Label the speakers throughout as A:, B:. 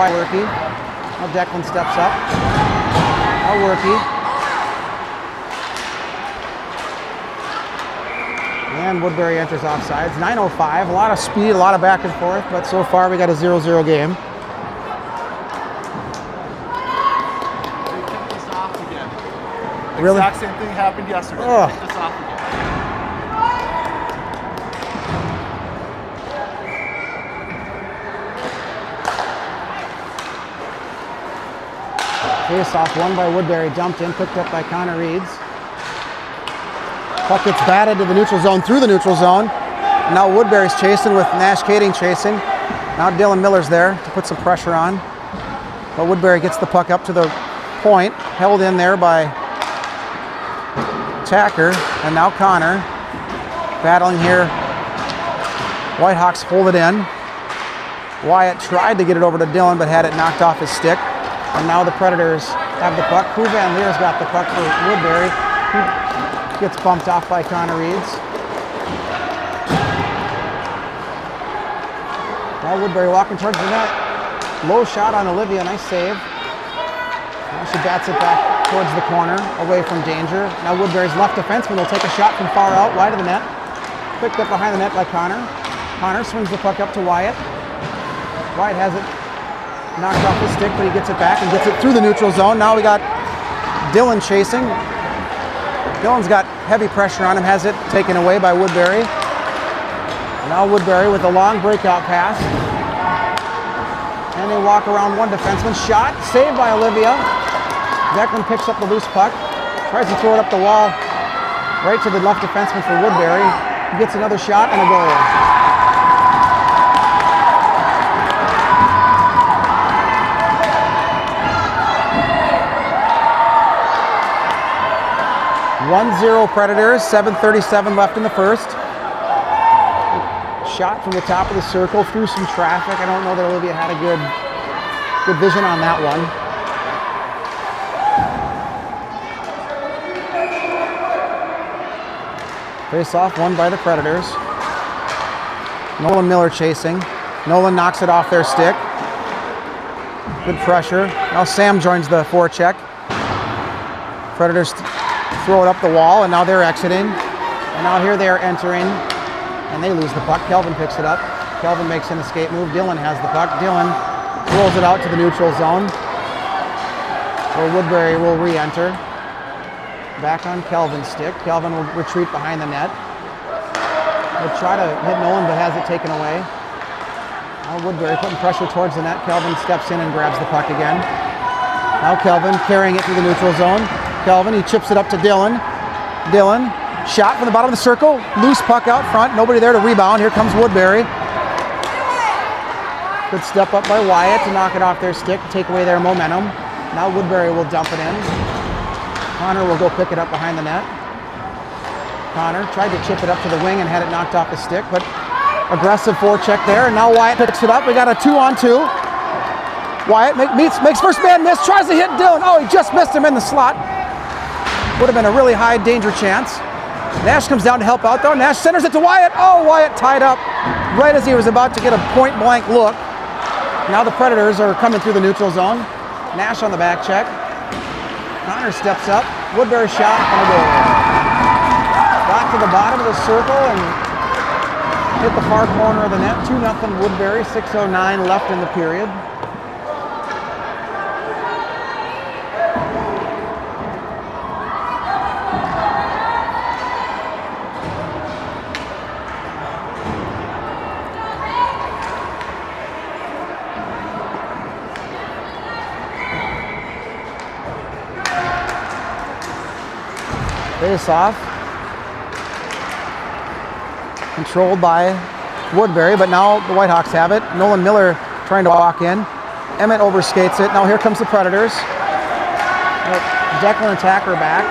A: Worky. Now Declan steps up. Now Worky. And Woodbury enters offsides. 9:05. A lot of speed, a lot of back and forth, but so far we got a 0-0 game.
B: Kick this off again.
A: Really?
B: Exact same thing happened yesterday.
A: Oh.
B: Kick this off again.
A: Face off won by Woodbury, dumped in, picked up by Connor Reeds. Puck gets batted to the neutral zone, through the neutral zone. And now Woodbury's chasing with Nash Kading chasing. Now Dylan Miller's there to put some pressure on. But Woodbury gets the puck up to the point, held in there by Tacker. And now Connor battling here. Whitehawks hold it in. Wyatt tried to get it over to Dylan, but had it knocked off his stick. And now the Predators have the puck. Crew Van Leer's got the puck for Woodbury. He gets bumped off by Connor Reeds. Now Woodbury walking towards the net. Low shot on Olivia, nice save. Now she bats it back towards the corner, away from danger. Now Woodbury's left defenseman will take a shot from far out, wide of the net. Picked up behind the net by Connor. Connor swings the puck up to Wyatt. Wyatt has it knocked off his stick, but he gets it back and gets it through the neutral zone. Now we got Dylan chasing. Dylan's got heavy pressure on him, has it taken away by Woodbury. Now Woodbury with a long breakout pass. And they walk around one defenseman. Shot, saved by Olivia. Declan picks up the loose puck. Tries to throw it up the wall. Right to the left defenseman for Woodbury. He gets another shot and a goal. (1-0) Predators, 7:37 left in the first. Shot from the top of the circle through some traffic. I don't know that Olivia had a good vision on that one. Face off won by the Predators. Nolan Miller chasing. Nolan knocks it off their stick. Good pressure. Now Sam joins the forecheck. Predators throw it up the wall, and now they're exiting. And now here they are entering, and they lose the puck. Kelvin picks it up. Kelvin makes an escape move. Dylan has the puck. Dylan rolls it out to the neutral zone, where Woodbury will re-enter. Back on Kelvin's stick. Kelvin will retreat behind the net. He'll try to hit Nolan, but has it taken away. Now Woodbury putting pressure towards the net. Kelvin steps in and grabs the puck again. Now Kelvin carrying it through the neutral zone. Kelvin, he chips it up to Dylan. Dylan, shot from the bottom of the circle. Loose puck out front. Nobody there to rebound. Here comes Woodbury. Good step up by Wyatt to knock it off their stick, take away their momentum. Now Woodbury will dump it in. Connor will go pick it up behind the net. Connor tried to chip it up to the wing and had it knocked off his stick, but aggressive forecheck there. And now Wyatt picks it up. We got a 2-on-2. Wyatt makes first man miss, tries to hit Dylan. Oh, he just missed him in the slot. Would have been a really high danger chance. Nash comes down to help out though. Nash centers it to Wyatt. Oh, Wyatt tied up right as he was about to get a point blank look. Now the Predators are coming through the neutral zone. Nash on the back check. Connor steps up. Woodbury shot and a goal. Got to the bottom of the circle and hit the far corner of the net. 2-0 Woodbury. 6:09 left in the period. Face off. Controlled by Woodbury, but now the Whitehawks have it. Nolan Miller trying to walk in. Emmitt overskates it. Now here comes the Predators. Declan and Tacker back.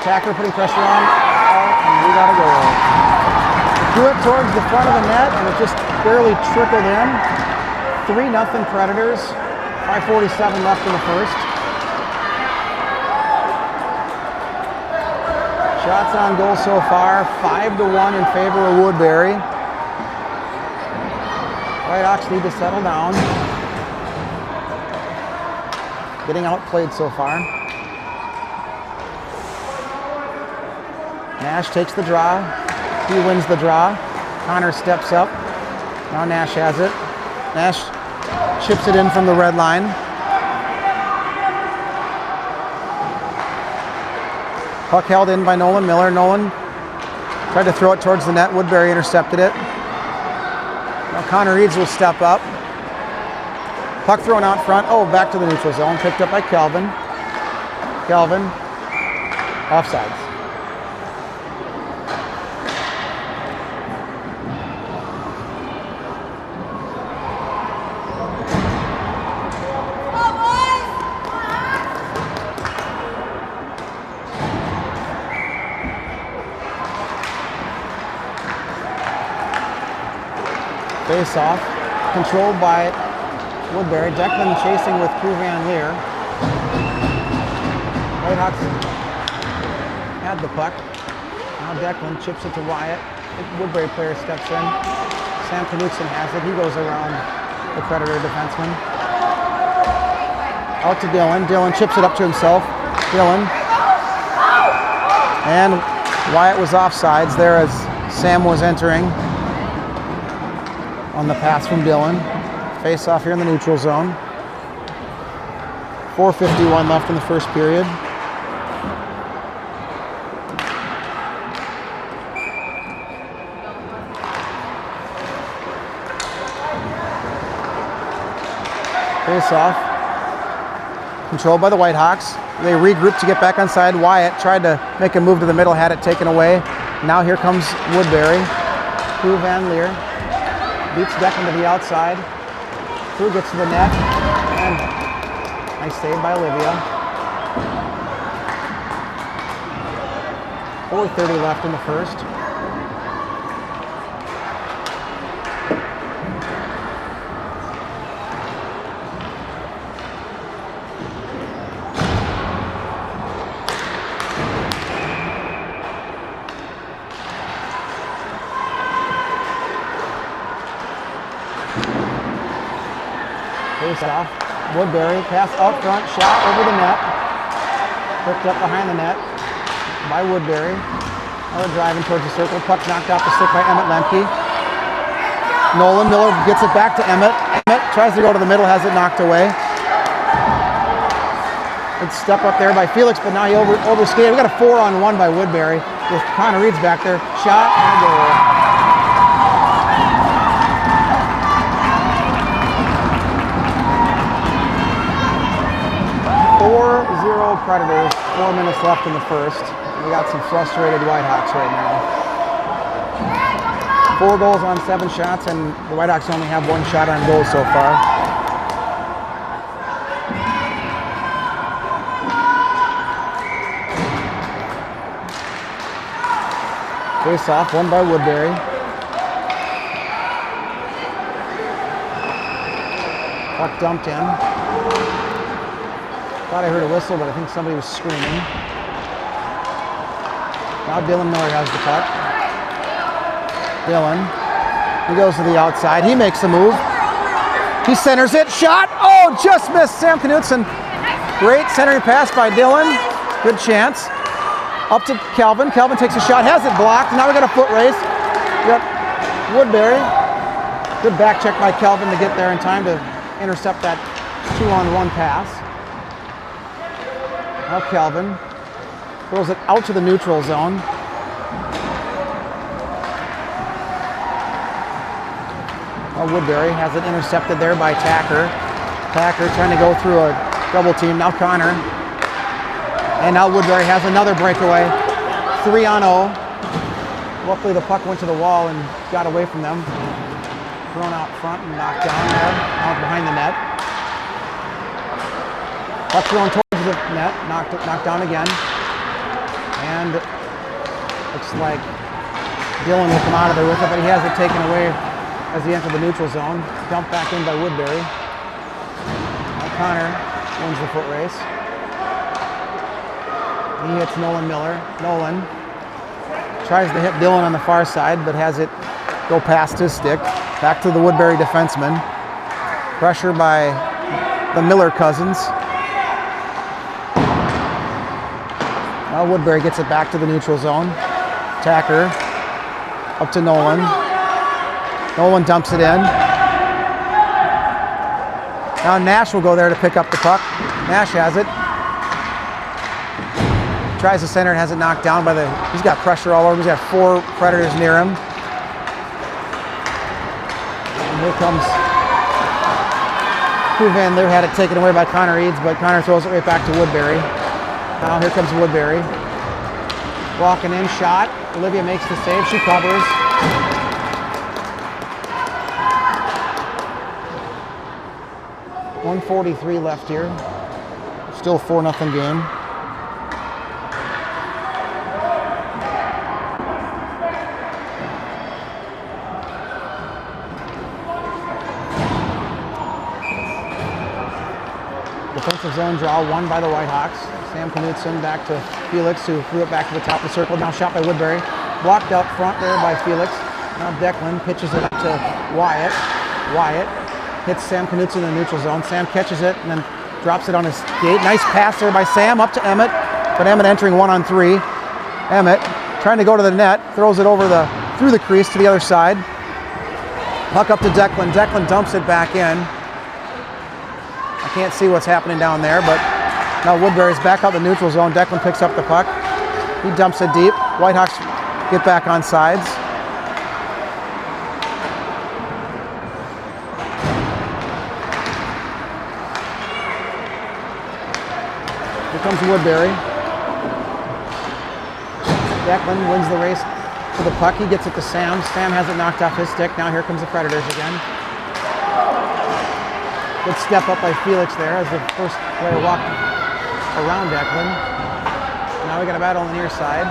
A: Tacker putting pressure on. And we got a goal. Threw it towards the front of the net, and it just barely trickled in. 3-0 Predators. 5:47 left in the first. Shots on goal so far, 5-1 in favor of Woodbury. Whitehawks need to settle down. Getting outplayed so far. Nash takes the draw. He wins the draw. Connor steps up. Now Nash has it. Nash chips it in from the red line. Puck held in by Nolan Miller. Nolan tried to throw it towards the net. Woodbury intercepted it. Now Connor Eads will step up. Puck thrown out front. Oh, back to the neutral zone. Picked up by Kelvin. Kelvin. Offsides. Face off, controlled by Woodbury. Declan chasing with Crew Van Leer. Whitehawks had the puck. Now Declan chips it to Wyatt. The Woodbury player steps in. Sam Knutson has it. He goes around the Predator defenseman. Out to Dylan. Dylan chips it up to himself. Dylan. And Wyatt was offsides there as Sam was entering on the pass from Dylan. Face off here in the neutral zone. 4:51 left in the first period. Face off. Controlled by the Whitehawks. They regrouped to get back onside. Wyatt tried to make a move to the middle, had it taken away. Now here comes Woodbury. Crew Van Leer. Beats Declan to the outside. Crew gets to the net. And nice save by Olivia. 4:30 left in the first. Face off. Woodbury pass out front, shot over the net. Picked up behind the net by Woodbury. Another driving towards the circle. Puck knocked off the stick by Emmitt Lemke. Nolan Miller gets it back to Emmitt. Emmitt tries to go to the middle, has it knocked away. Good step up there by Felix, but now he overskated. We got a 4-on-1 by Woodbury with Connor Reeds back there. Shot and a goal. 4-0 Predators, 4 minutes left in the first. We got some frustrated Whitehawks right now. 4 goals on 7 shots, and the Whitehawks only have 1 shot on goal so far. Face off, won by Woodbury. Puck dumped in. Thought I heard a whistle, but I think somebody was screaming. Now Dylan Miller has the puck. Dylan, he goes to the outside. He makes the move. He centers it. Shot! Oh, just missed Sam Knutson. Great centering pass by Dylan. Good chance. Up to Kelvin. Kelvin takes a shot, has it blocked. Now we got a foot race. We got Woodbury. Good back check by Kelvin to get there in time to intercept that 2-on-1 pass. Now Kelvin throws it out to the neutral zone. Now Woodbury has it intercepted there by Tacker. Tacker trying to go through a double team. Now Connor. And now Woodbury has another breakaway. 3-on-0. Luckily the puck went to the wall and got away from them. Thrown out front and knocked down there. Out behind the net. Puck thrown towards the net, knocked down again. And looks like Dylan will come out of there with it, but he has it taken away as he entered the neutral zone. Dumped back in by Woodbury. Now Connor wins the foot race. He hits Nolan Miller. Nolan tries to hit Dylan on the far side, but has it go past his stick. Back to the Woodbury defenseman. Pressure by the Miller cousins. Now Woodbury gets it back to the neutral zone. Attacker up to Nolan. Nolan dumps it in. Now Nash will go there to pick up the puck. Nash has it. Tries to center and has it knocked down by he's got pressure all over him. He's got 4 Predators near him. And here comes Van Leer, had it taken away by Connor Eads, but Connor throws it right back to Woodbury. Now here comes Woodbury. Walking in, shot. Olivia makes the save, she covers. .143 left here. Still 4-0 game. Defensive zone draw won by the Whitehawks. Sam Knudsen back to Felix, who threw it back to the top of the circle. Now shot by Woodbury. Blocked out front there by Felix. Now Declan pitches it up to Wyatt. Wyatt hits Sam Knudsen in the neutral zone. Sam catches it and then drops it on his skate. Nice pass there by Sam up to Emmitt. But Emmitt entering 1-on-3. Emmitt trying to go to the net. Throws it over through the crease to the other side. Puck up to Declan. Declan dumps it back in. I can't see what's happening down there, but now Woodbury's back out the neutral zone. Declan picks up the puck. He dumps it deep. Whitehawks get back on sides. Here comes Woodbury. Declan wins the race for the puck. He gets it to Sam. Sam has it knocked off his stick. Now here comes the Predators again. Good step up by Felix there as the first player walked around Declan. Now we got a battle on the near side.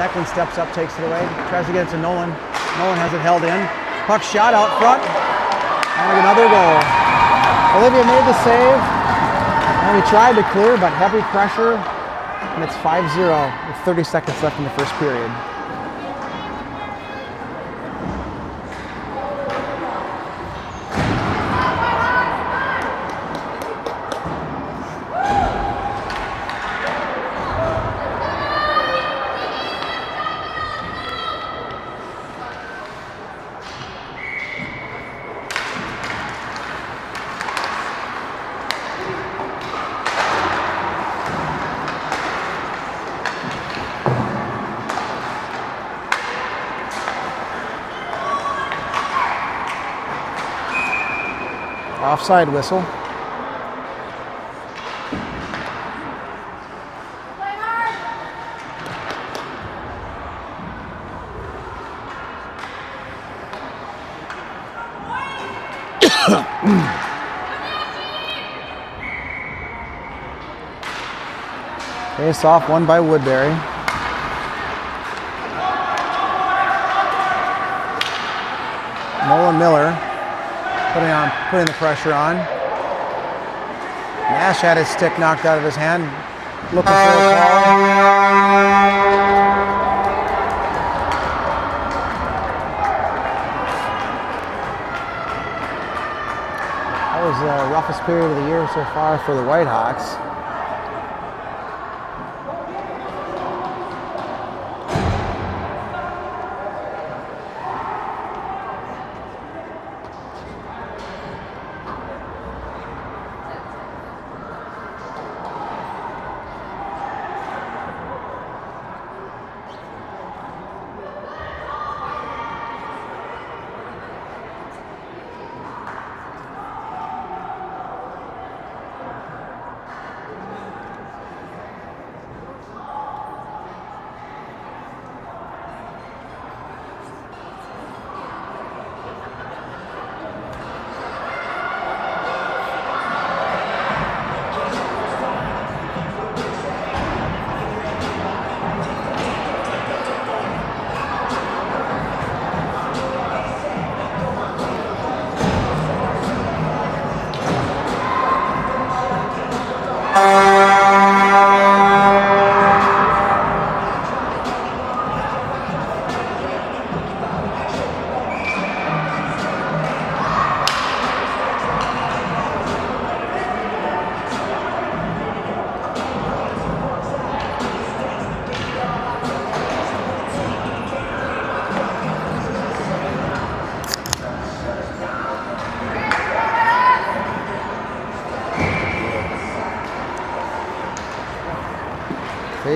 A: Declan steps up, takes it away, tries to get it to Nolan. Nolan has it held in. Puck shot out front. And another goal. Olivia made the save. And he tried to clear, but heavy pressure. And it's 5-0 with 30 seconds left in the first period. Offside whistle. Face off won by Woodbury. Nolan Miller putting the pressure on. Nash had his stick knocked out of his hand, looking for a call. That was the roughest period of the year so far for the Whitehawks.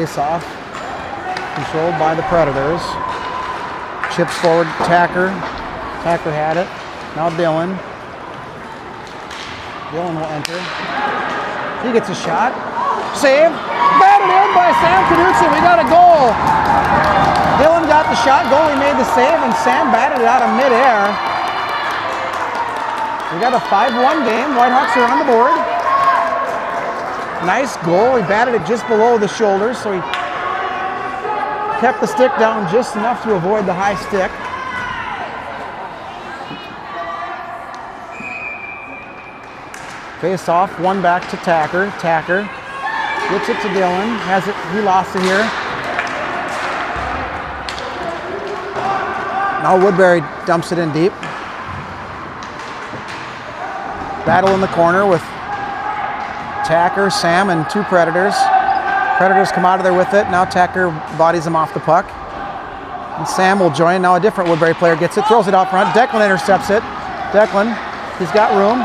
A: Face-off. Controlled by the Predators. Chips forward, Tacker. Tacker had it. Now Dylan. Dylan will enter. He gets a shot. Save. Batted in by Sam Knudsen. We got a goal. Dylan got the shot. Goalie made the save, and Sam batted it out of midair. We got a 5-1 game. Whitehawks are on the board. Nice goal. He batted it just below the shoulders, so he kept the stick down just enough to avoid the high stick. Face off, one back to Tacker. Tacker gets it to Dylan. Has it? He lost it here. Now Woodbury dumps it in deep. Battle in the corner with Tacker, Sam, and two Predators. Predators come out of there with it. Now Tacker bodies him off the puck. And Sam will join. Now a different Woodbury player gets it, throws it out front. Declan intercepts it. Declan, he's got room.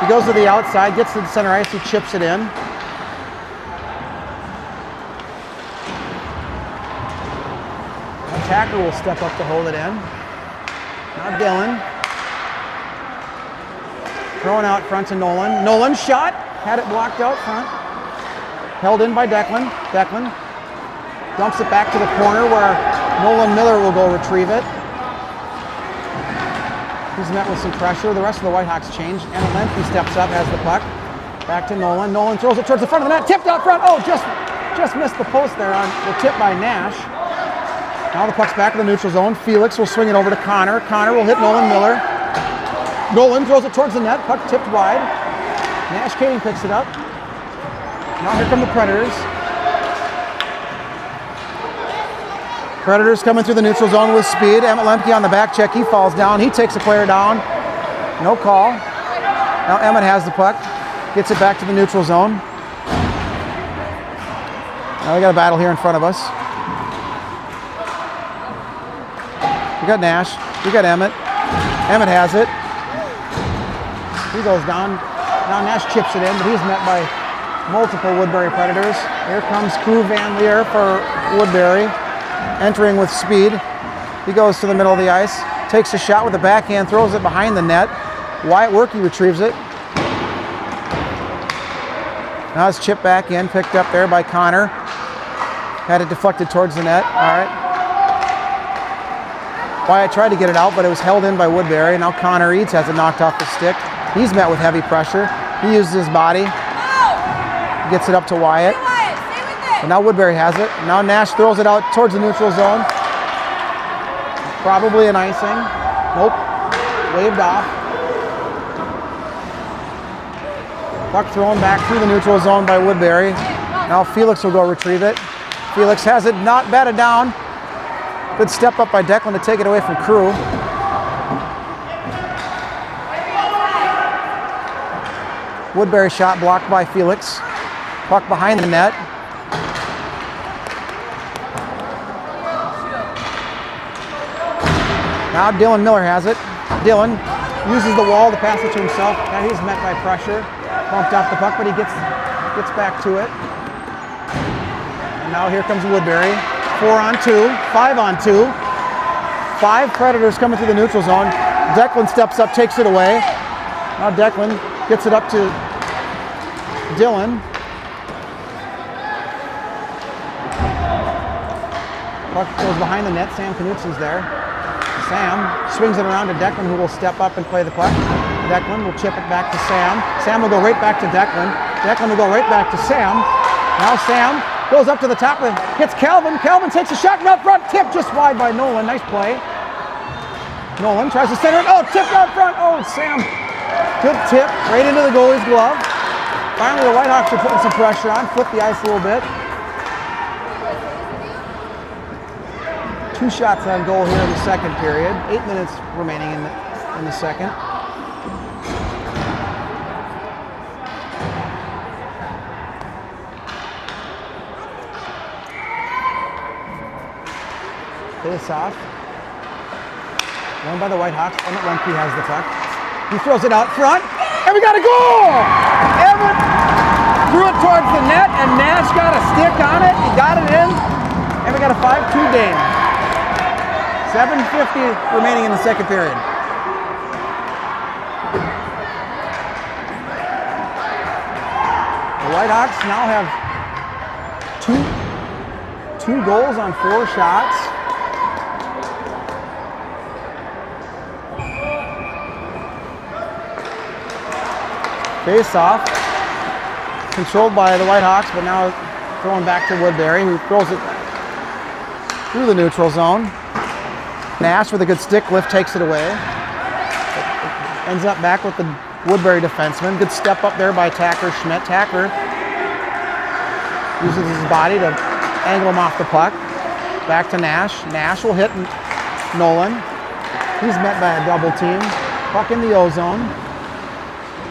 A: He goes to the outside, gets to the center ice, he chips it in. Now Tacker will step up to hold it in. Now Dylan. Throwing out front to Nolan. Nolan shot. Had it blocked out front. Held in by Declan. Declan dumps it back to the corner where Nolan Miller will go retrieve it. He's met with some pressure. The rest of the Whitehawks change. Emmitt Goal steps up, has the puck. Back to Nolan. Nolan throws it towards the front of the net. Tipped out front. Oh, just missed the post there on the tip by Nash. Now the puck's back in the neutral zone. Felix will swing it over to Connor. Connor will hit Nolan Miller. Nolan throws it towards the net. Puck tipped wide. Nash Kading picks it up. Now here come the Predators. Predators coming through the neutral zone with speed. Emmitt Goal on the back check. He falls down. He takes a player down. No call. Now Emmitt has the puck. Gets it back to the neutral zone. Now we got a battle here in front of us. We got Nash. We got Emmitt. Emmitt has it. He goes down. Now Nash chips it in, but he's met by multiple Woodbury Predators. Here comes Crew Van Leer for Woodbury. Entering with speed. He goes to the middle of the ice, takes a shot with the backhand, throws it behind the net. Wyatt Workey retrieves it. Now it's chipped back in, picked up there by Connor. Had it deflected towards the net. All right. Wyatt tried to get it out, but it was held in by Woodbury. Now Connor Eads has it knocked off the stick. He's met with heavy pressure. He uses his body. Gets it up to Wyatt. And now Woodbury has it. Now Nash throws it out towards the neutral zone. Probably an icing. Nope. Waved off. Puck thrown back through the neutral zone by Woodbury. Now Felix will go retrieve it. Felix has it not batted down. Good step up by Declan to take it away from Crew. Woodbury shot blocked by Felix. Puck behind the net. Now Dylan Miller has it. Dylan uses the wall to pass it to himself. Now he's met by pressure. Bumped off the puck, but he gets back to it. And now here comes Woodbury. 4-on-2, 5-on-2. 5 Predators coming through the neutral zone. Declan steps up, takes it away. Now Declan gets it up to Dylan. Puck goes behind the net. Sam Knudsen's there. Sam swings it around to Declan, who will step up and play the puck. Declan will chip it back to Sam. Sam will go right back to Declan. Declan will go right back to Sam. Now Sam goes up to the top and hits Calvin. Calvin takes a shot out front. Tip just wide by Nolan. Nice play. Nolan tries to center it. Oh, tipped out front. Oh, Sam. Good tip right into the goalie's glove. Finally, the Whitehawks are putting some pressure on. Flip the ice a little bit. 2 shots on goal here in the second period. 8 minutes remaining in the second. Face off. Won by the Whitehawks. Emmitt Goal has the puck. He throws it out front, and we got a goal! Emmitt threw it towards the net, and Nash got a stick on it. He got it in, and we got a 5-2 game. 7:50 remaining in the second period. The Whitehawks now have two goals on 4 shots. Face off, controlled by the Whitehawks, but now throwing back to Woodbury, who throws it through the neutral zone. Nash with a good stick lift takes it away. Ends up back with the Woodbury defenseman. Good step up there by Tacker Schmidt. Tacker uses his body to angle him off the puck. Back to Nash. Nash will hit Nolan. He's met by a double team. Puck in the O-zone.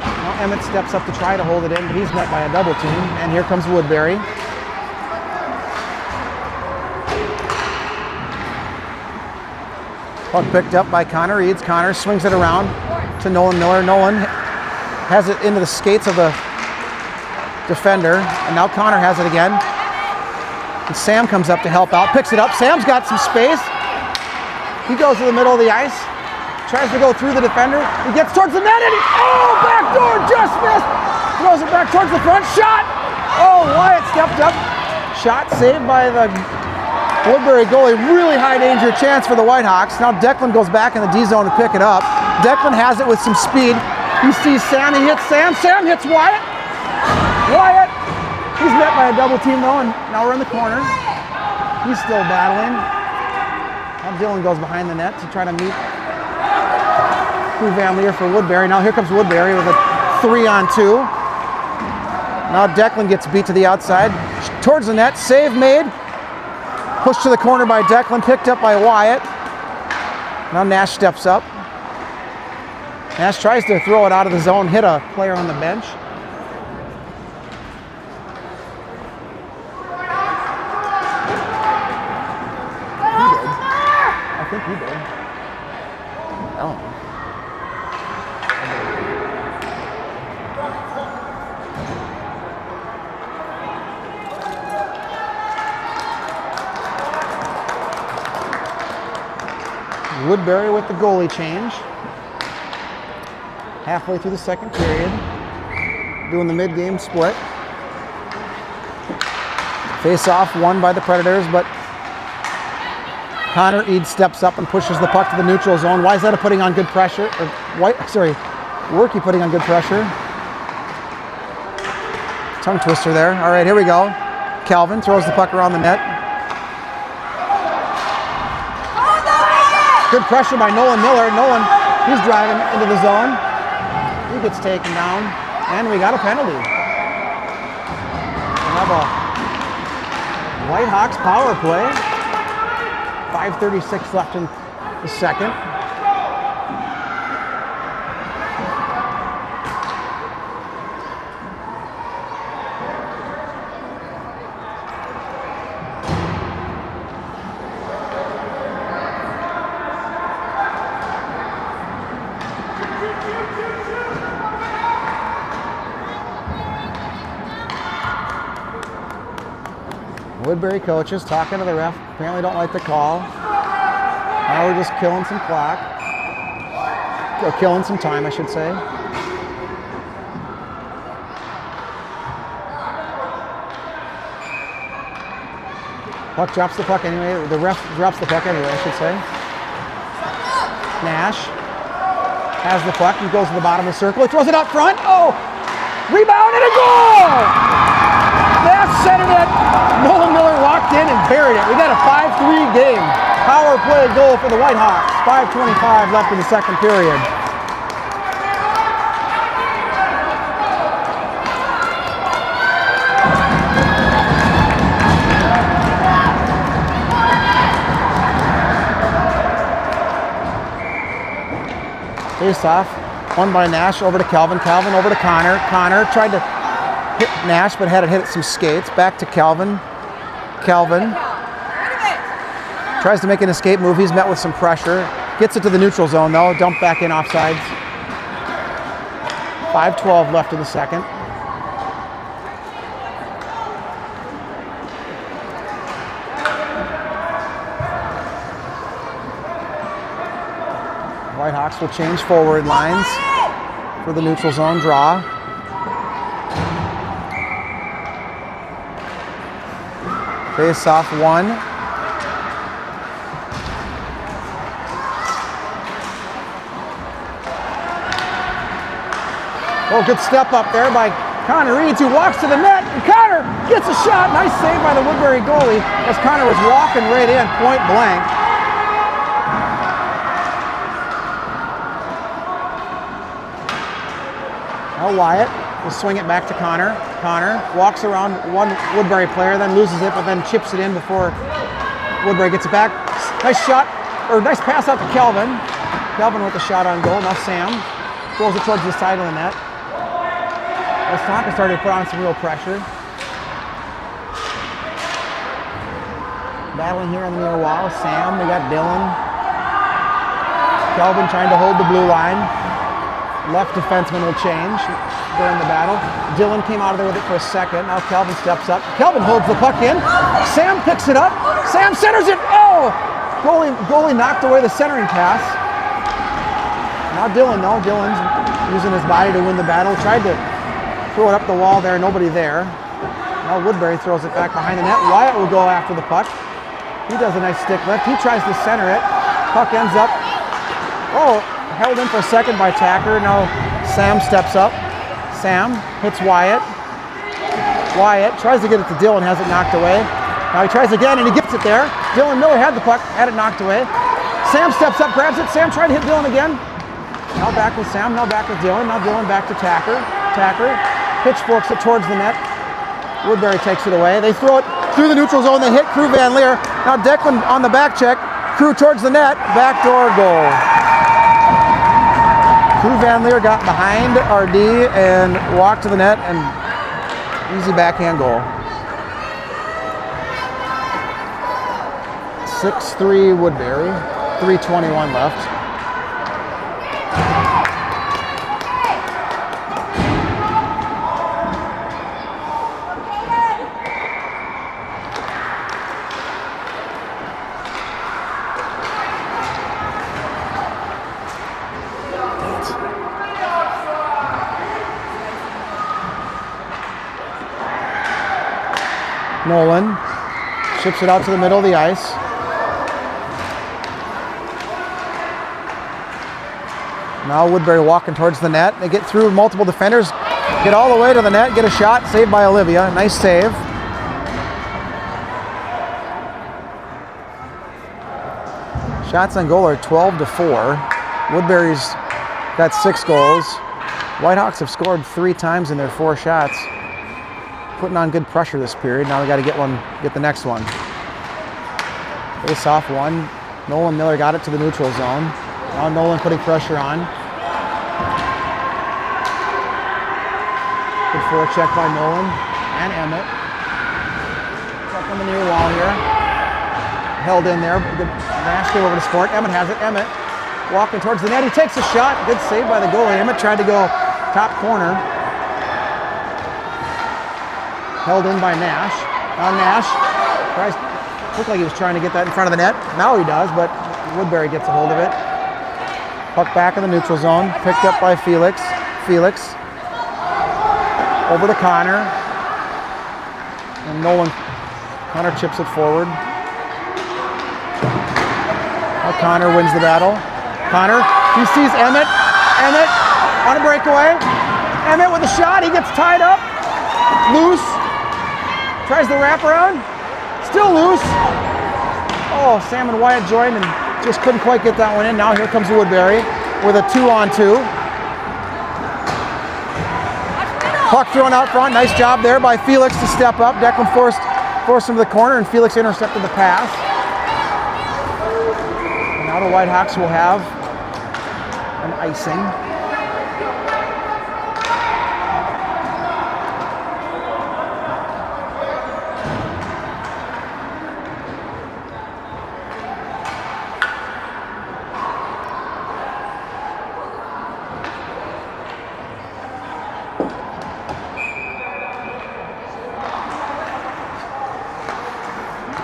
A: Now Emmitt steps up to try to hold it in, but he's met by a double team. And here comes Woodbury. Puck picked up by Connor Eads. Connor swings it around to Nolan Miller. Nolan has it into the skates of the defender, and now Connor has it again. And Sam comes up to help out, picks it up. Sam's got some space. He goes to the middle of the ice, tries to go through the defender. He gets towards the net, and backdoor, just missed. Throws it back towards the front, shot. Oh, Wyatt stepped up. Shot saved by the Woodbury goalie. Really high danger chance for the Whitehawks. Now Declan goes back in the D zone to pick it up. Declan has it with some speed. He sees Sam, he hits Sam. Sam hits Wyatt. Wyatt, he's met by a double team though, and now we're in the corner. He's still battling. Now Dylan goes behind the net to try to meet Crew Van Leer for Woodbury. Now here comes Woodbury with a 3-on-2. Now Declan gets beat to the outside. Towards the net, save made. Pushed to the corner by Declan, picked up by Wyatt. Now Nash steps up. Nash tries to throw it out of the zone, hit a player on the bench. I think he did. Oh. Woodbury with the goalie change. Halfway through the second period. Doing the mid-game split. Face-off won by the Predators, but Connor Eads steps up and pushes the puck to the neutral zone. Wayzata putting on good pressure. Worky putting on good pressure. Tongue twister there. All right, here we go. Calvin throws the puck around the net. Good pressure by Nolan Miller. Nolan, he's driving into the zone. He gets taken down, and we got a penalty. We have a Whitehawks power play. 5:36 left in the second. Woodbury coaches talking to the ref. Apparently don't like the call. Now we're just killing some clock. Or killing some time, I should say. Puck drops the puck anyway. The ref drops the puck anyway, I should say. Nash has the puck. He goes to the bottom of the circle. He throws it up front. Oh! Rebound and a goal! Nash centered it. Nolan Miller walked in and buried it. We got a 5-3 game. Power play goal for the Whitehawks. 5:25 left in the second period. Face off. Won by Nash over to Calvin. Calvin over to Connor. Connor tried to hit Nash, but had it hit some skates. Back to Calvin. Calvin tries to make an escape move. He's met with some pressure. Gets it to the neutral zone though. Dumped back in offsides. 5:12 left in the second. Whitehawks will change forward lines for the neutral zone draw. Face off 1. Oh, good step up there by Connor Reeds, who walks to the net, and Connor gets a shot. Nice save by the Woodbury goalie as Connor was walking right in, point blank. Now Wyatt will swing it back to Connor. Connor walks around one Woodbury player, then loses it, but then chips it in before Woodbury gets it back. Nice shot, or nice pass out to Kelvin. Kelvin with the shot on goal. Now Sam throws it towards the side of the net. Tonka started to put on some real pressure. Battling here on the near wall. Sam, we got Dylan. Kelvin trying to hold the blue line. Left defenseman will change during the battle. Dylan came out of there with it for a second. Now Kelvin steps up. Kelvin holds the puck in. Sam picks it up. Sam centers it. Oh! Goalie knocked away the centering pass. Now Dylan, though. Dylan's using his body to win the battle. Tried to throw it up the wall there, nobody there. Now Woodbury throws it back behind the net. Wyatt will go after the puck. He does a nice stick lift. He tries to center it. Puck ends up, held in for a second by Tacker. Now Sam steps up. Sam hits Wyatt. Wyatt tries to get it to Dylan, has it knocked away. Now he tries again and he gets it there. Dylan Miller had the puck, had it knocked away. Sam steps up, grabs it. Sam tried to hit Dylan again. Now back with Sam, now back with Dylan. Now Dylan back to Tacker. Tacker pitchforks it towards the net. Woodbury takes it away. They throw it through the neutral zone. They hit Crew Van Leer. Now Declan on the back check. Crew towards the net. Backdoor goal. Crew Van Leer got behind RD and walked to the net, and easy backhand goal. 6-3 Woodbury. 3:21 left. Nolan ships it out to the middle of the ice. Now Woodbury walking towards the net. They get through multiple defenders, get all the way to the net, get a shot, saved by Olivia. Nice save. Shots on goal are 12-4. Woodbury's got 6 goals. Whitehawks have scored 3 times in their 4 shots. Putting on good pressure this period. Now we got to get the next one. Face off 1. Nolan Miller got it to the neutral zone. Now Nolan putting pressure on. Good forecheck by Nolan and Emmitt. Check on the near wall here. Held in there. Good Nash Goal over to Squirt. Emmitt has it. Emmitt walking towards the net. He takes a shot. Good save by the goalie. Emmitt tried to go top corner. Held in by Nash. Now Nash looked like he was trying to get that in front of the net. Now he does, but Woodbury gets a hold of it. Puck back in the neutral zone. Picked up by Felix. Felix over to Connor. And Connor chips it forward. Now Connor wins the battle. Connor, he sees Emmitt. Emmitt on a breakaway. Emmitt with a shot. He gets tied up. Loose. Tries the wraparound. Still loose. Oh, Sam and Wyatt joined and just couldn't quite get that one in. Now here comes Woodbury with a 2-on-2. Puck thrown out front. Nice job there by Felix to step up. Declan forced him to the corner, and Felix intercepted the pass. And now the Whitehawks will have an icing.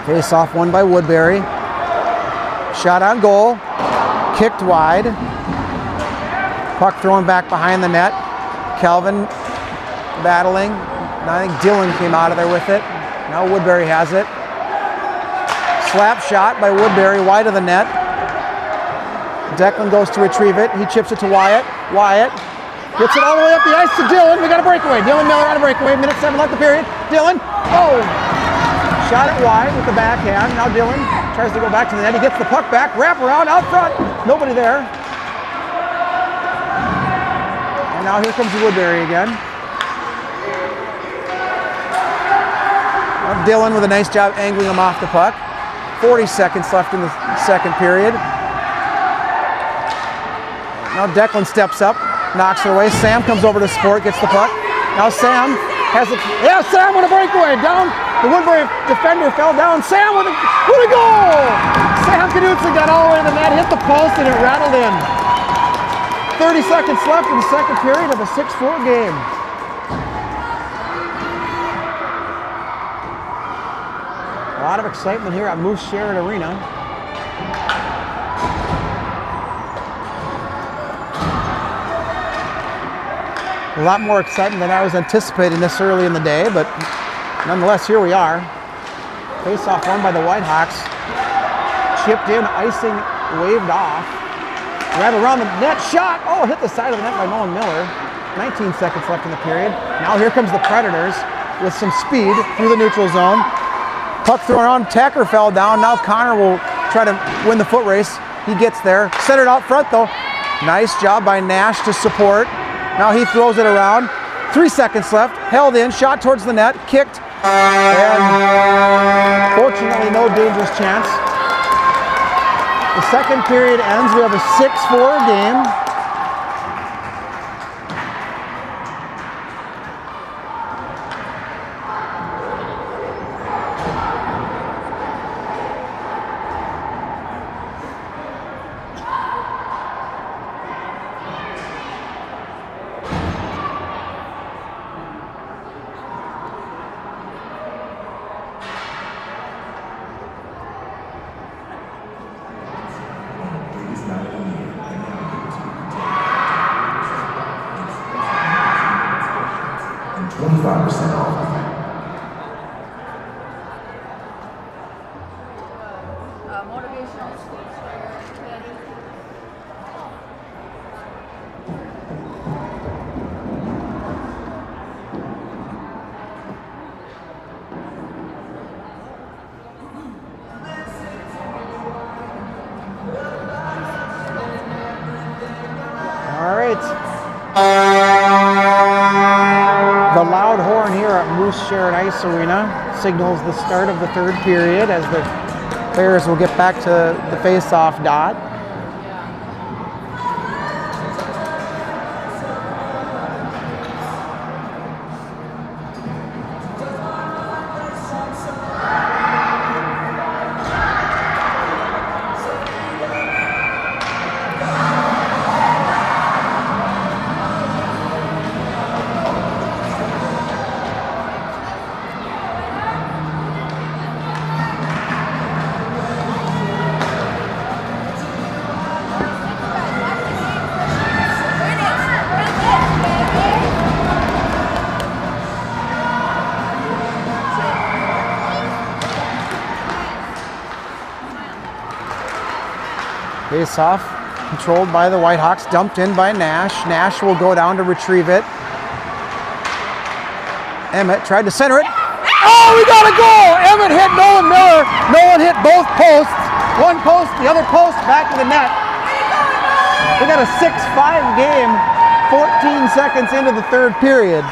A: Face off 1 by Woodbury. Shot on goal. Kicked wide. Puck thrown back behind the net. Calvin battling. I think Dylan came out of there with it. Now Woodbury has it. Slap shot by Woodbury, wide of the net. Declan goes to retrieve it. He chips it to Wyatt. Wyatt gets it all the way up the ice to Dylan. We got a breakaway. Dylan Miller on a breakaway. Minute 7 left the period. Dylan. Oh! Shot it wide with the backhand. Now Dylan tries to go back to the net. He gets the puck back. Wrap around out front. Nobody there. And now here comes Woodbury again. Now Dylan with a nice job angling him off the puck. 40 seconds left in the second period. Now Declan steps up, knocks it away. Sam comes over to support, gets the puck. Now Sam has it. Yeah, Sam with a breakaway. Down. The Woodbury defender fell down. Sam with a goal! Sam Knudsen got all the way to the net, hit the post, and it rattled in. 30 seconds left in the second period of a 6-4 game. A lot of excitement here at Moose Sherrod Arena. A lot more excitement than I was anticipating this early in the day, but nonetheless, here we are. Face-off won by the Whitehawks. Chipped in, icing waved off. Right around the net, shot. Oh, hit the side of the net by Nolan Miller. 19 seconds left in the period. Now here comes the Predators with some speed through the neutral zone. Puck thrown on, Tacker fell down. Now Connor will try to win the foot race. He gets there. Centered out front though. Nice job by Nash to support. Now he throws it around. 3 seconds left. Held in, shot towards the net, kicked. And fortunately no dangerous chance. The second period ends. We have a 6-4 game. The loud horn here at Moose Sherrod Ice Arena signals the start of the third period as the players will get back to the face-off dot. Face-off controlled by the Whitehawks, dumped in by Nash. Nash will go down to retrieve it. Emmitt tried to center it. Oh, we got a goal! Emmitt hit Nolan Miller. Nolan hit both posts. One post, the other post, back to the net. We got a 6-5 game, 14 seconds into the third period.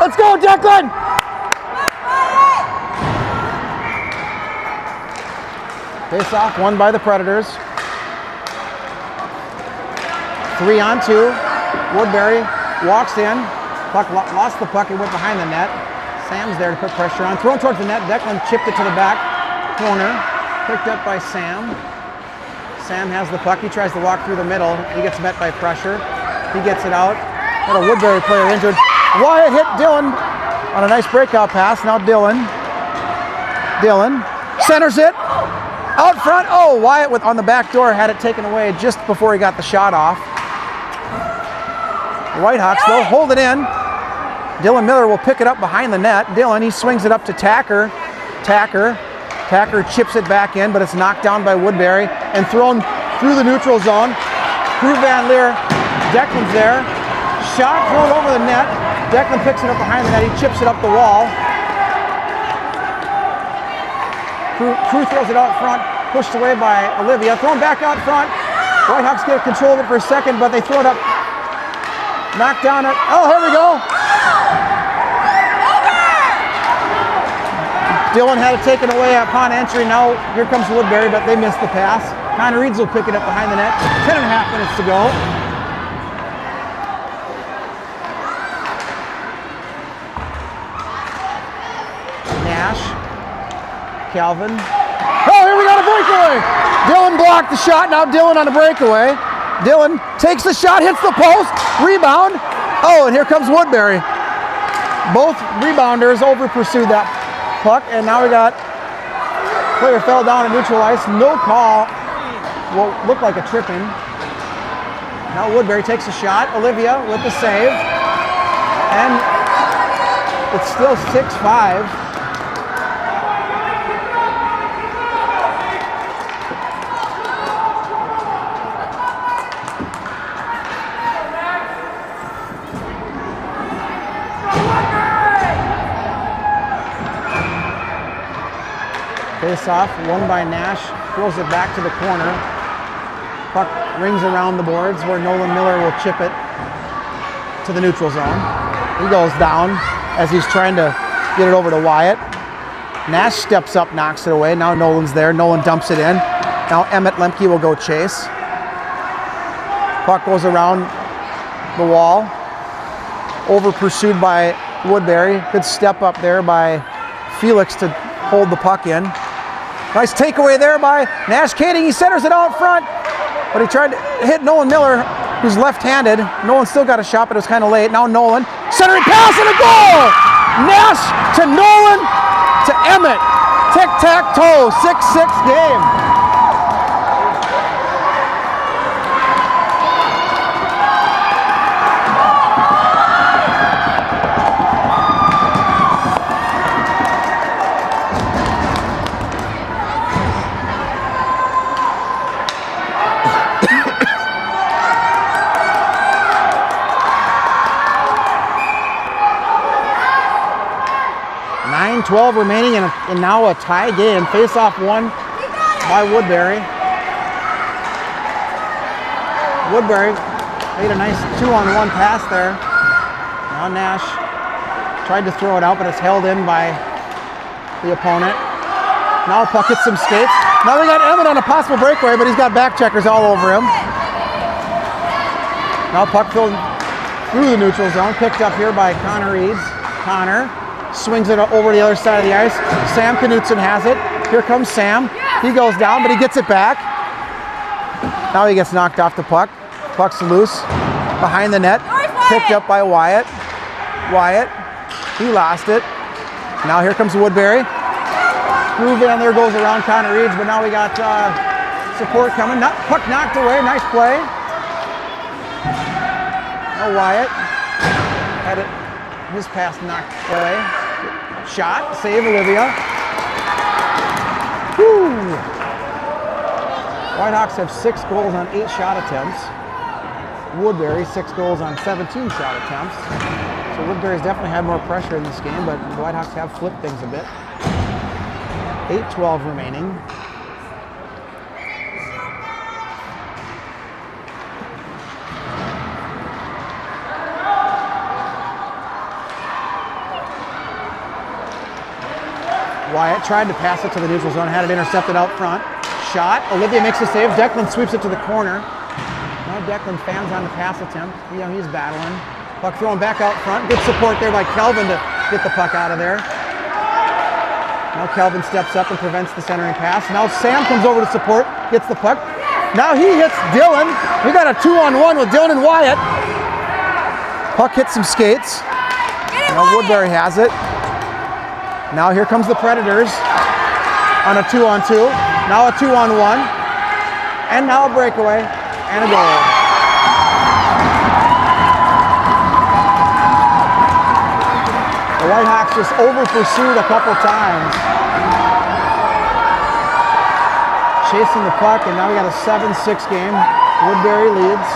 A: Let's go, Declan! Face-off won by the Predators. 3-on-2. Woodbury walks in. Puck lost the puck and went behind the net. Sam's there to put pressure on. Thrown towards the net. Declan chipped it to the back corner. Picked up by Sam. Sam has the puck. He tries to walk through the middle. He gets met by pressure. He gets it out. Got a Woodbury player injured. Wyatt hit Dylan. on a nice breakout pass. Now Dylan centers it out front. Oh, Wyatt on the back door had it taken away just before he got the shot off. The Whitehawks though hold it in. Dylan Miller will pick it up behind the net. Dylan, he swings it up to Tacker. Tacker chips it back in, but it's knocked down by Woodbury and thrown through the neutral zone. Through Van Leer. Declan's there. Shot thrown over the net. Declan picks it up behind the net. He chips it up the wall. Crew throws it out front. Pushed away by Olivia. Thrown back out front. Whitehawks get control of it for a second, but they throw it up. Knocked down it. Oh, here we go. Dylan had it taken away upon entry. Now here comes Woodbury, but they missed the pass. Connor Reeds will pick it up behind the net. 10.5 minutes to go. Nash. Calvin. Oh, here we got a breakaway. Dylan blocked the shot. Now Dylan on a breakaway. Dylan takes the shot, hits the post, rebound. Oh, and here comes Woodbury. Both rebounders over pursued that puck, and now we got player fell down in neutral ice. No call. Will look like a tripping. Now Woodbury takes a shot. Olivia with the save, and it's still 6-5. Face off, won by Nash, throws it back to the corner. Puck rings around the boards where Nolan Miller will chip it to the neutral zone. He goes down as he's trying to get it over to Wyatt. Nash steps up, knocks it away. Now Nolan's there. Nolan dumps it in. Now Emmitt Lemke will go chase. Puck goes around the wall. Over pursued by Woodbury. Good step up there by Felix to hold the puck in. Nice takeaway there by Nash Kading. He centers it out front, but he tried to hit Nolan Miller, who's left-handed. Nolan still got a shot, but it was kind of late. Now Nolan, centering pass and a goal! Nash to Nolan to Emmitt. Tic-tac-toe, 6-6 game. .12 remaining and now a tie game. Face-off won by Woodbury. Woodbury made a nice 2-on-1 pass there. Now Nash tried to throw it out, but it's held in by the opponent. Now puck hits some skates. Now we got Emmitt on a possible breakaway, but he's got back checkers all over him. Now puck thrown through the neutral zone, picked up here by Connor Reeds. Connor swings it over the other side of the ice. Sam Knutson has it. Here comes Sam. He goes down, but he gets it back. Now he gets knocked off the puck. Puck's loose behind the net. Picked up by Wyatt. Wyatt, he lost it. Now here comes Woodbury. Through Van Leer goes around Connor Reeds, but now we got support coming. Puck knocked away. Nice play. Now Wyatt had it. His pass knocked away. Shot, save Olivia. Whew. Whitehawks have 6 goals on 8 shot attempts. Woodbury 6 goals on 17 shot attempts. So Woodbury's definitely had more pressure in this game, but the Whitehawks have flipped things a bit. 8:12 remaining. Wyatt tried to pass it to the neutral zone, had it intercepted out front. Shot, Olivia makes a save, Declan sweeps it to the corner. Now Declan fans on the pass attempt. He's battling. Puck thrown back out front. Good support there by Kelvin to get the puck out of there. Now Kelvin steps up and prevents the centering pass. Now Sam comes over to support, gets the puck. Now he hits Dylan. We got a 2-on-1 with Dylan and Wyatt. Puck hits some skates. Now Woodbury has it. Now here comes the Predators on a 2-on-2. Now a 2-on-1. And now a breakaway and a goal. The Whitehawks just over-pursued a couple times. Chasing the puck, and now we got a 7-6 game. Woodbury leads.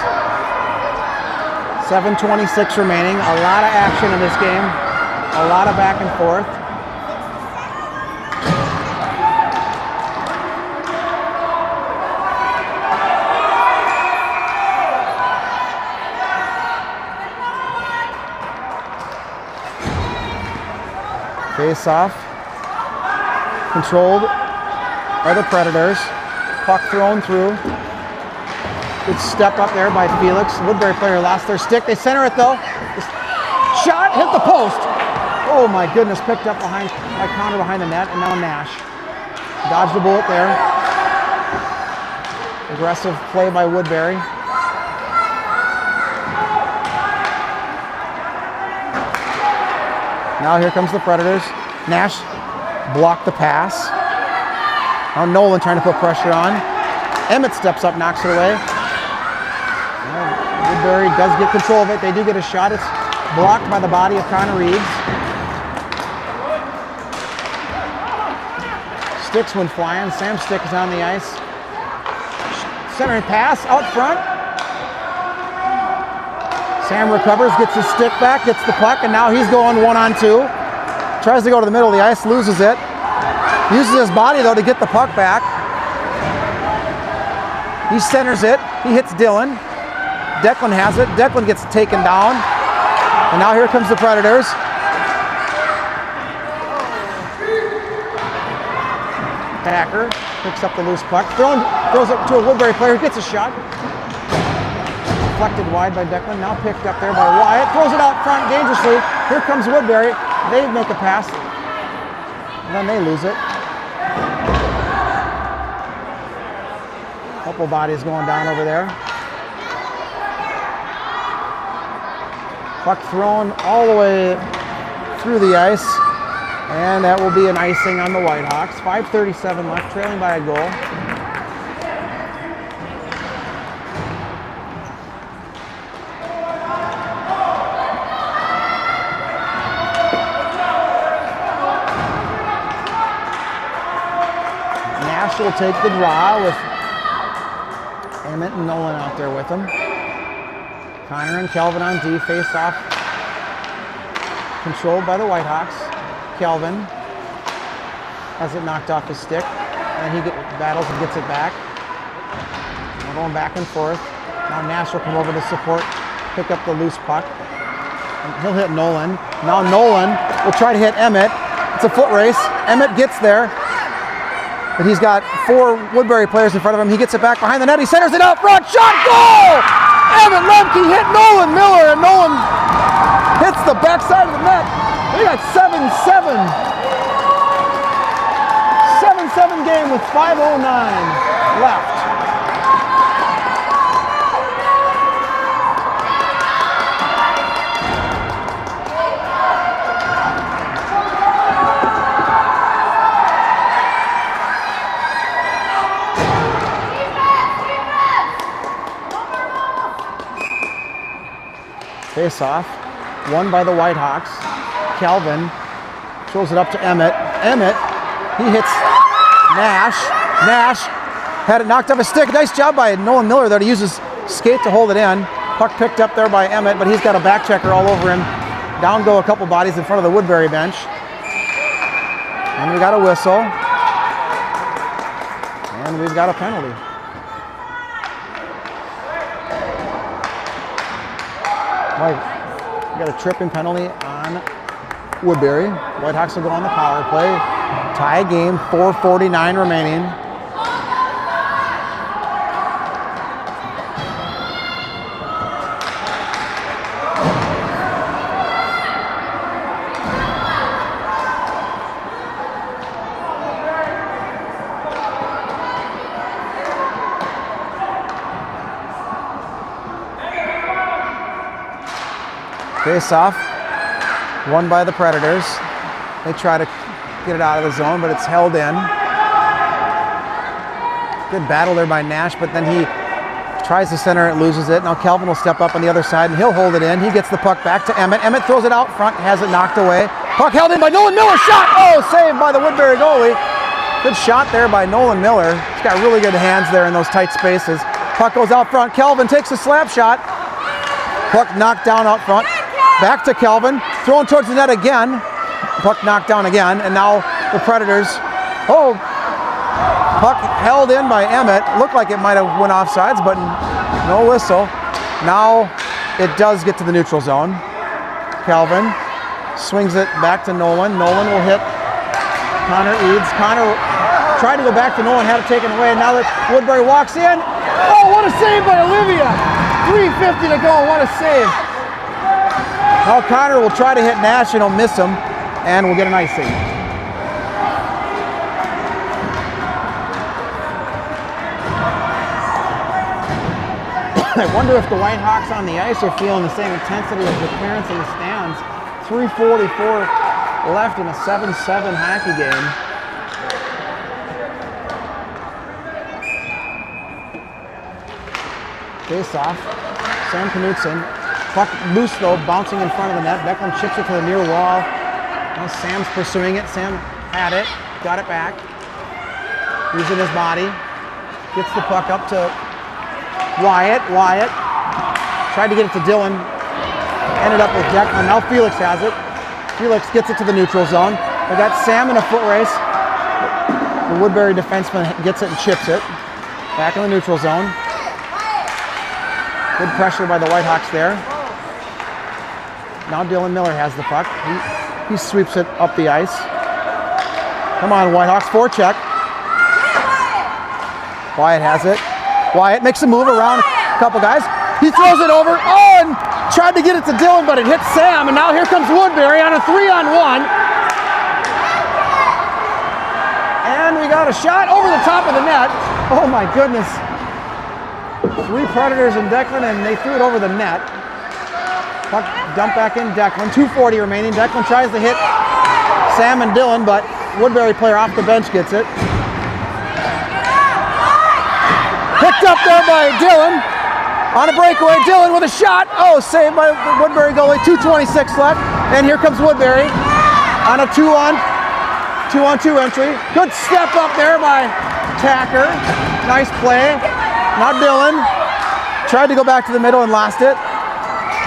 A: 7:26 remaining. A lot of action in this game. A lot of back and forth. Face off. Controlled by the Predators. Puck thrown through. Good step up there by Felix. Woodbury player lost their stick. They center it though. Shot, hit the post. Oh my goodness, picked up by Connor behind the net, and now Nash. Dodged the bullet there. Aggressive play by Woodbury. Now here comes the Predators. Nash blocked the pass. Now Nolan trying to put pressure on. Emmitt steps up, knocks it away. Woodbury does get control of it. They do get a shot. It's blocked by the body of Connor Reeves. Sticks went flying. Sam's stick is on the ice. Centering pass out front. Sam recovers, gets his stick back, gets the puck, and now he's going 1-on-2. Tries to go to the middle of the ice, loses it. Uses his body though to get the puck back. He centers it. He hits Dylan. Declan has it. Declan gets taken down. And now here comes the Predators. Packer picks up the loose puck. Throws it to a Woodbury player. Gets a shot. Deflected wide by Declan. Now picked up there by Wyatt. Throws it out front dangerously. Here comes Woodbury. They make a pass. And then they lose it. Couple bodies going down over there. Puck thrown all the way through the ice, and that will be an icing on the Whitehawks. 5:37 left, trailing by a goal. Nash will take the draw with Emmitt and Nolan out there with him. Connor and Kelvin on D, face off. Controlled by the Whitehawks. Kelvin has it knocked off his stick, and he battles and gets it back. We're going back and forth. Now Nash will come over to support, pick up the loose puck. And he'll hit Nolan. Now Nolan will try to hit Emmitt. It's a foot race. Emmitt gets there, but he's got 4 Woodbury players in front of him. He gets it back behind the net. He centers it out front. Shot, goal! Emmitt Lemke hit Nolan Miller, and Nolan hits the backside of the net. We got 7-7. 7-7 game with 5:09 left. Face off, won by the Whitehawks. Kelvin throws it up to Emmitt. Emmitt, he hits Nash. Nash had it knocked off his stick. Nice job by Nolan Miller there to use his skate to hold it in. Puck picked up there by Emmitt, but he's got a back checker all over him. Down go a couple bodies in front of the Woodbury bench. And we got a whistle. And we've got a penalty. Right. We got a tripping penalty on Woodbury. Whitehawks will go on the power play. Tie game, 4:49 remaining. Face off. Won by the Predators. They try to get it out of the zone, but it's held in. Good battle there by Nash, but then he tries to center it, loses it. Now Calvin will step up on the other side, and he'll hold it in. He gets the puck back to Emmitt. Emmitt throws it out front, has it knocked away. Puck held in by Nolan Miller. Shot! Oh, saved by the Woodbury goalie. Good shot there by Nolan Miller. He's got really good hands there in those tight spaces. Puck goes out front. Calvin takes a slap shot. Puck knocked down out front. Back to Calvin. Thrown towards the net again. Puck knocked down again. And now the Predators. Oh, puck held in by Emmitt. Looked like it might have went offsides, but no whistle. Now it does get to the neutral zone. Calvin swings it back to Nolan. Nolan will hit Connor Eads. Connor tried to go back to Nolan, had it taken away. And now that Woodbury walks in. Oh, what a save by Olivia. 3:50 to go, what a save. Now Connor will try to hit Nash and he'll miss him, and we'll get an icing. I wonder if the Whitehawks on the ice are feeling the same intensity as the parents in the stands. 3:44 left in a 7-7 hockey game. Face off. Sam Knutson. Puck loose though, bouncing in front of the net. Declan chips it to the near wall. Now Sam's pursuing it. Sam had it. Got it back. Using his body. Gets the puck up to Wyatt. Wyatt tried to get it to Dylan. Ended up with Declan. Now Felix has it. Felix gets it to the neutral zone. We got Sam in a foot race. The Woodbury defenseman gets it and chips it. Back in the neutral zone. Good pressure by the Whitehawks there. Now Dylan Miller has the puck. He sweeps it up the ice. Come on, Whitehawks, forecheck. Wyatt has it. Wyatt makes a move around a couple guys. He throws it over. Oh, and tried to get it to Dylan, but it hits Sam. And now here comes Woodbury on a 3-on-1. And we got a shot over the top of the net. Oh my goodness. 3 Predators and Declan, and they threw it over the net. Puck dumped back in Declan. 2:40 remaining. Declan tries to hit Sam and Dylan, but Woodbury player off the bench gets it. Picked up there by Dylan. On a breakaway, Dylan with a shot. Oh, saved by the Woodbury goalie. 2:26 left. And here comes Woodbury on a 2-on-2 entry. Good step up there by Tacker. Nice play. Now Dylan tried to go back to the middle and lost it.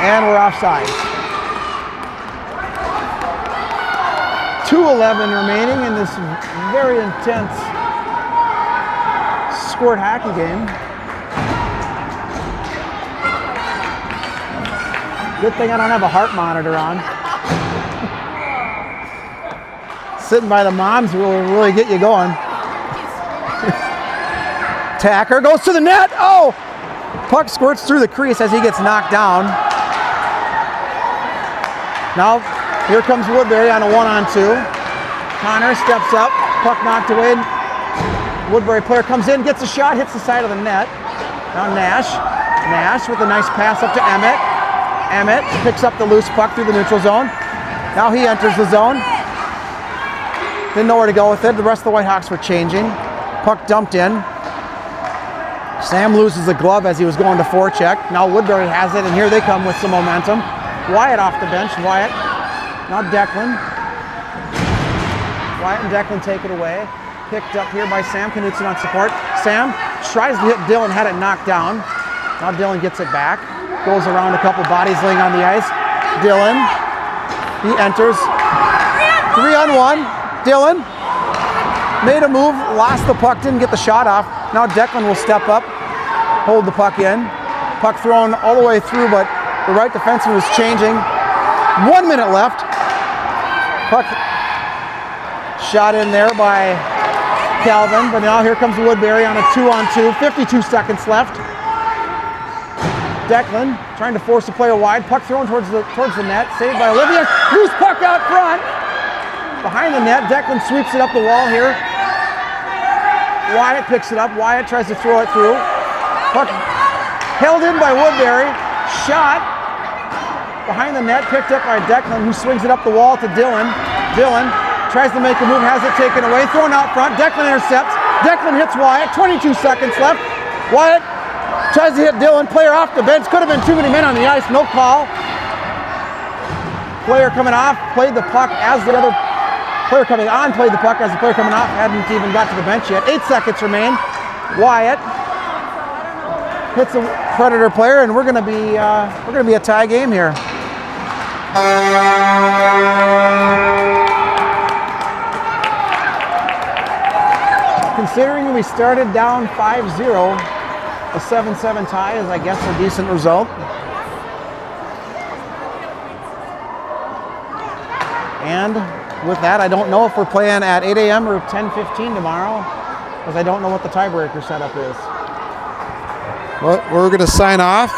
A: And we're offside. 2:11 remaining in this very intense Squirt hockey game. Good thing I don't have a heart monitor on. Sitting by the moms will really get you going. Tacker goes to the net. Oh! Puck squirts through the crease as he gets knocked down. Now, here comes Woodbury on a 1-on-2. Connor steps up. Puck knocked away. Woodbury player comes in, gets a shot, hits the side of the net. Now Nash. Nash with a nice pass up to Emmitt. Emmitt picks up the loose puck through the neutral zone. Now he enters the zone. Didn't know where to go with it. The rest of the Whitehawks were changing. Puck dumped in. Sam loses a glove as he was going to forecheck. Now Woodbury has it, and here they come with some momentum. Wyatt off the bench. Wyatt. Now Declan. Wyatt and Declan take it away. Picked up here by Sam Knutson on support. Sam tries to hit Dylan, had it knocked down. Now Dylan gets it back. Goes around a couple bodies laying on the ice. Dylan. He enters. 3-on-1. Dylan made a move, lost the puck, didn't get the shot off. Now Declan will step up, hold the puck in. Puck thrown all the way through, but the right defenseman was changing. 1 minute left. Puck shot in there by Calvin, but now here comes Woodbury on a 2-on-2. 52 seconds left. Declan trying to force the player wide. Puck thrown towards the net. Saved by Olivia. Loose puck out front. Behind the net. Declan sweeps it up the wall here. Wyatt picks it up. Wyatt tries to throw it through. Puck held in by Woodbury. Shot behind the net, picked up by Declan, who swings it up the wall to Dylan. Dylan tries to make a move, has it taken away, thrown out front. Declan intercepts. Declan hits Wyatt. 22 seconds left. Wyatt tries to hit Dylan. Player off the bench. Could have been too many men on the ice. No call. Player coming off played the puck as the other player coming on played the puck as the player coming off hadn't even got to the bench yet. 8 seconds remain. Wyatt hits a Predator player, and we're gonna be a tie game here. Considering we started down 5-0, a 7-7 tie is, I guess, a decent result. And with that, I don't know if we're playing at 8 a.m. or 10:15 tomorrow, because I don't know what the tiebreaker setup is.
B: Well, we're going to sign off.